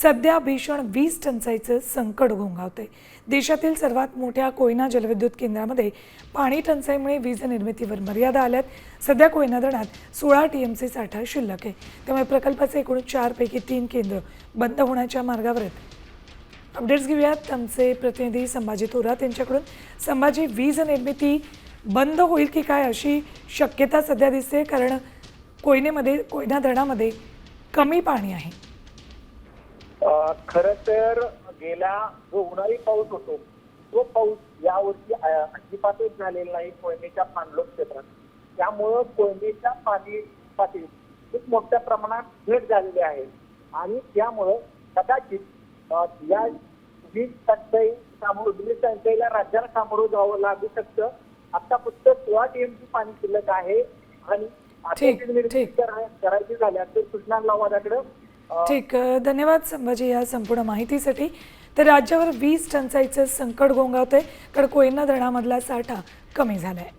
सध्या भीषण वीज टंचाईचं संकट घोंघावतंय। देशातील सर्वात मोठ्या कोयना जलविद्युत केंद्रामध्ये पाणी टंचाईमुळे वीज निर्मितीवर मर्यादा आल्यात। सध्या कोयना धरणात 16 टीएमसी साठा शिल्लक आहे, त्यामुळे प्रकल्पाचे एकूण 4 पैकी 3 केंद्र बंद होण्याच्या मार्गावर आहेत। अपडेट्स घेऊयात आमचे प्रतिनिधी संभाजी थोरात यांच्याकडून। संभाजी, वीज निर्मिती बंद होईल की काय अशी शक्यता सध्या दिसते, कारण कोयना धरणामध्ये कमी पाणी आहे। खरं तर गेल्या जो उन्हाळी पाऊस होतो तो पाऊस यावर्षी अजिबातच झालेला नाही कोयनेच्या पाणलोट क्षेत्रात। त्यामुळं कोयनेच्या पाणी पातळीत खूप मोठ्या प्रमाणात घट झालेली आहे आणि त्यामुळं कदाचित या वीज टंचाईला राज्याला सामोरं जावं लागू शकतं। आता फक्त 16 टीएमसी पाणी शिल्लक आहे आणि करायची झाल्या तर कृष्णा लवादाकडे। ठीक, धन्यवाद संभाजी या संपूर्ण माहितीसाठी। तर राज्यावर वीज टंचाईचं संकट घोंघावतंय, कारण कोयना धरणामधला साठा कमी झालाय।